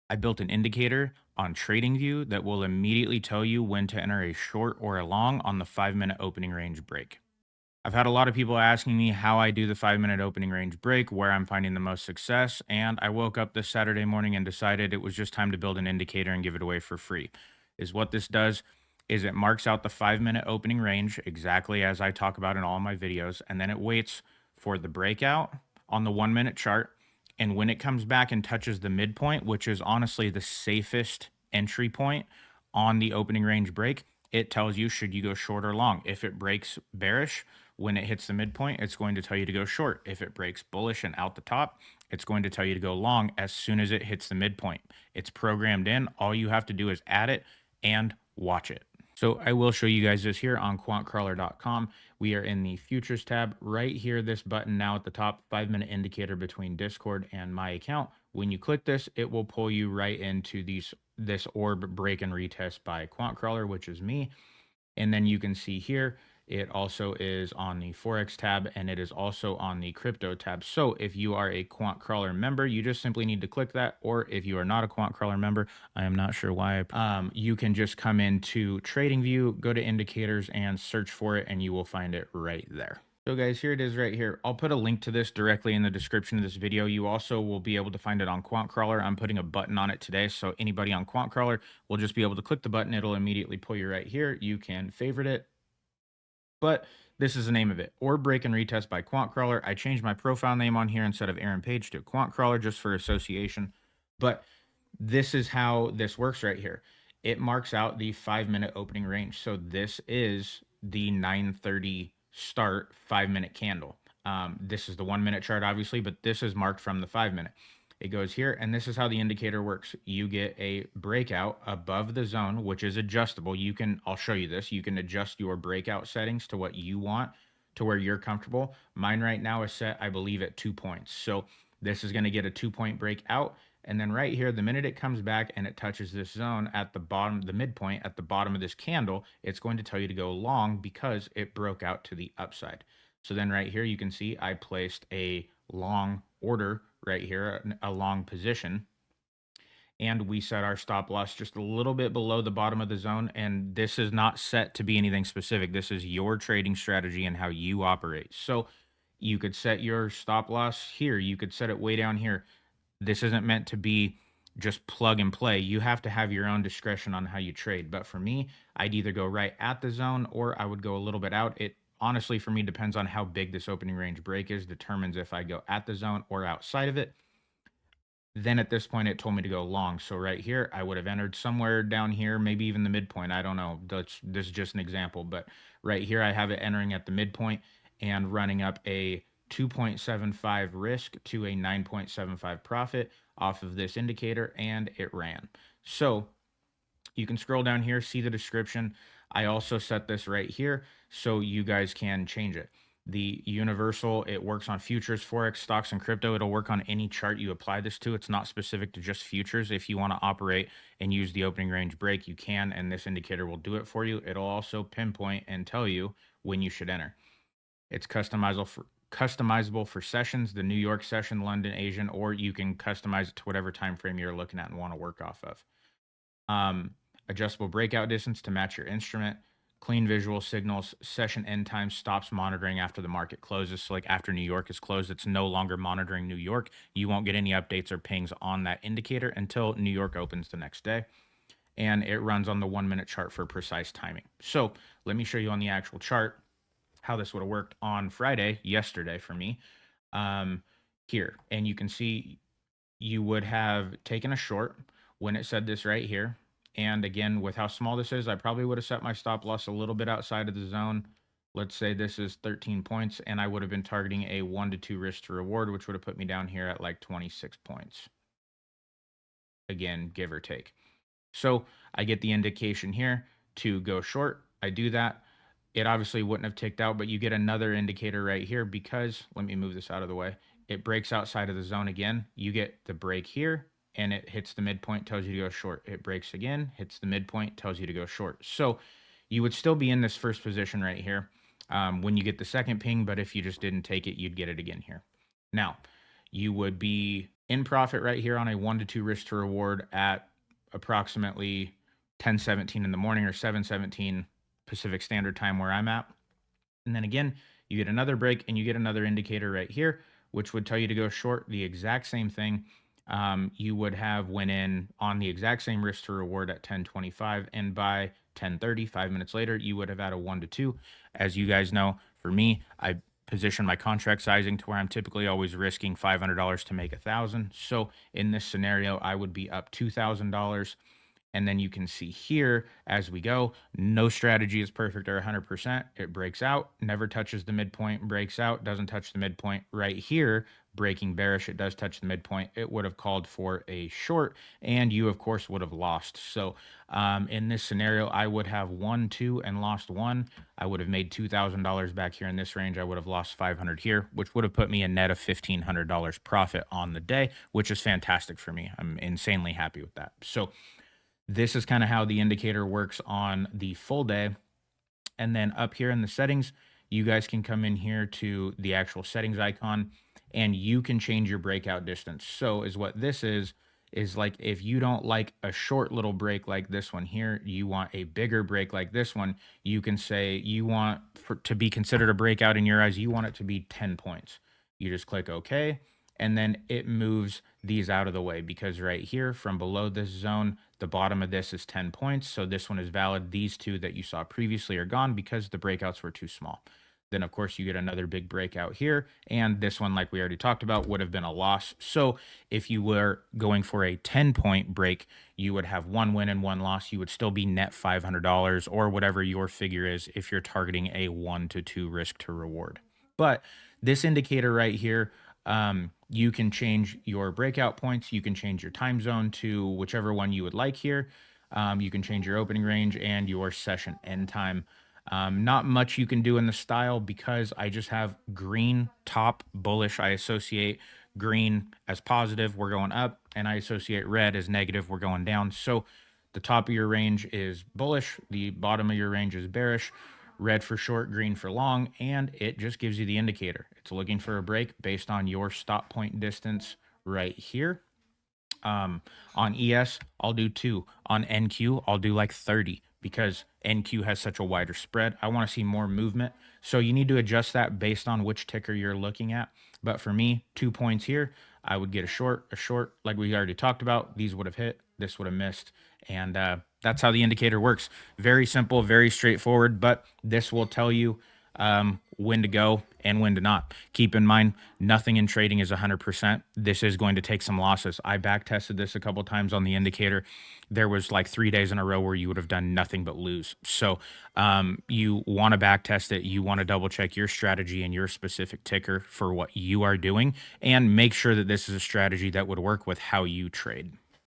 I built an indicator on TradingView that will immediately tell you when to enter a short or a long on the 5 minute opening range break. I've had a lot of people asking me how I do the 5 minute opening range break, where I'm finding the most success, and I woke up this Saturday morning and decided it was just time to build an indicator and give it away for free. Is what this does is it marks out the 5 minute opening range exactly as I talk about in all my videos, and then it waits for the breakout on the 1 minute chart. And when it comes back and touches the midpoint, which is honestly the safest entry point on the opening range break, it tells you should you go short or long. If it breaks bearish, when it hits the midpoint, it's going to tell you to go short. If it breaks bullish and out the top, it's going to tell you to go long as soon as it hits the midpoint. It's programmed in. All you have to do is add it and watch it. So I will show you guys this here on QuantCrawler.com. We are in the futures tab right here. This button now at the top, 5 minute indicator between Discord and my account. When you click this, it will pull you right into this orb break and retest by QuantCrawler, which is me. And then you can see here, it also is on the Forex tab and it is also on the crypto tab. So if you are a QuantCrawler member, you just simply need to click that. Or if you are not a QuantCrawler member, I am not sure why, you can just come into TradingView, go to indicators and search for it and you will find it right there. So guys, here it is right here. I'll put a link to this directly in the description of this video. You also will be able to find it on QuantCrawler. I'm putting a button on it today, so anybody on QuantCrawler will just be able to click the button. It'll immediately pull you right here. You can favorite it, but this is the name of it. Or Break and Retest by QuantCrawler. I changed my profile name on here instead of Aaron Page to QuantCrawler just for association. But this is how this works right here. It marks out the 5 minute opening range. So this is the 9:30 start 5 minute candle. This is the 1 minute chart, obviously, but this is marked from the 5 minute. It goes here, and this is how the indicator works. You get a breakout above the zone, which is adjustable. I'll show you this. You can adjust your breakout settings to what you want, to where you're comfortable. Mine right now is set, I believe, at 2 points. So this is going to get a 2 point breakout. And then right here, the minute it comes back and it touches this zone at the bottom, the midpoint at the bottom of this candle, it's going to tell you to go long because it broke out to the upside. So then right here, you can see I placed a long order right here, a long position. And we set our stop loss just a little bit below the bottom of the zone. And this is not set to be anything specific. This is your trading strategy and how you operate. So you could set your stop loss here. You could set it way down here. This isn't meant to be just plug and play. You have to have your own discretion on how you trade. But for me, I'd either go right at the zone or I would go a little bit out. It honestly, for me, depends on how big this opening range break is, determines if I go at the zone or outside of it. Then at this point, it told me to go long. So right here, I would have entered somewhere down here, maybe even the midpoint. I don't know. This is just an example. But right here, I have it entering at the midpoint and running up a 2.75 risk to a 9.75 profit off of this indicator, and it ran. So you can scroll down here, see the description. I also set this right here so you guys can change it. The universal, it works on futures, forex, stocks, and crypto. It'll work on any chart you apply this to. It's not specific to just futures. If you want to operate and use the opening range break, you can, and this indicator will do it for you. It'll also pinpoint and tell you when you should enter. It's customizable for sessions, the New York session, London, Asian, or you can customize it to whatever time frame you're looking at and want to work off of. Adjustable breakout distance to match your instrument, clean visual signals, session end time stops monitoring after the market closes. So like after New York is closed, it's no longer monitoring New York. You won't get any updates or pings on that indicator until New York opens the next day. And it runs on the 1 minute chart for precise timing. So let me show you on the actual chart how this would have worked on Friday, yesterday for me, here. And you can see you would have taken a short when it said this right here. And again, with how small this is, I probably would have set my stop loss a little bit outside of the zone. Let's say this is 13 points, and I would have been targeting a 1 to 2 risk to reward, which would have put me down here at like 26 points. Again, give or take. So I get the indication here to go short. I do that. It obviously wouldn't have ticked out, but you get another indicator right here because, let me move this out of the way. It breaks outside of the zone again. You get the break here and it hits the midpoint, tells you to go short. It breaks again, hits the midpoint, tells you to go short. So you would still be in this first position right here when you get the second ping, but if you just didn't take it, you'd get it again here. Now, you would be in profit right here on a 1 to 2 risk to reward at approximately 10:17 in the morning or 7:17 Pacific Standard Time where I'm at. And then again, you get another break and you get another indicator right here, which would tell you to go short the exact same thing. You would have went in on the exact same risk to reward at 10:25, and by 10:30, 5 minutes later, you would have had a 1 to 2. As you guys know, for me, I position my contract sizing to where I'm typically always risking $500 to make 1,000. So in this scenario, I would be up $2,000. And then you can see here as we go, no strategy is perfect or 100%. It breaks out, never touches the midpoint, breaks out, doesn't touch the midpoint. Right here, breaking bearish, it does touch the midpoint. It would have called for a short, and you, of course, would have lost. So in this scenario, I would have won 2 and lost 1. I would have made $2,000 back here in this range. I would have lost 500 here, which would have put me a net of $1,500 profit on the day, which is fantastic for me. I'm insanely happy with that. So this is kind of how the indicator works on the full day. And then up here in the settings, you guys can come in here to the actual settings icon and you can change your breakout distance. So is what this is like if you don't like a short little break like this one here, you want a bigger break like this one, you can say you want to be considered a breakout in your eyes, you want it to be 10 points. You just click OK. And then it moves these out of the way because right here from below this zone, the bottom of this is 10 points. So this one is valid. These two that you saw previously are gone because the breakouts were too small. Then, of course, you get another big breakout here. And this one, like we already talked about, would have been a loss. So if you were going for a 10-point break, you would have 1 win and 1 loss. You would still be net $500 or whatever your figure is if you're targeting a 1 to 2 risk to reward. But this indicator right here, you can change your breakout points. You can change your time zone to whichever one you would like here. You can change your opening range and your session end time. Not much you can do in the style because I just have green top bullish. I associate green as positive, we're going up, and I associate red as negative, we're going down. So the top of your range is bullish, the bottom of your range is bearish. Red for short, green for long, and it just gives you the indicator. It's looking for a break based on your stop point distance right here. On ES, I'll do 2. On NQ, I'll do like 30 because NQ has such a wider spread. I want to see more movement. So you need to adjust that based on which ticker you're looking at. But for me, 2 points here, I would get a short, like we already talked about. These would have hit, this would have missed. And that's how the indicator works. Very simple, very straightforward, but this will tell you when to go and when to not. Keep in mind, nothing in trading is 100%. This is going to take some losses. I back tested this a couple times on the indicator. There was like 3 days in a row where you would have done nothing but lose. So you want to back test it. You want to double check your strategy and your specific ticker for what you are doing and make sure that this is a strategy that would work with how you trade.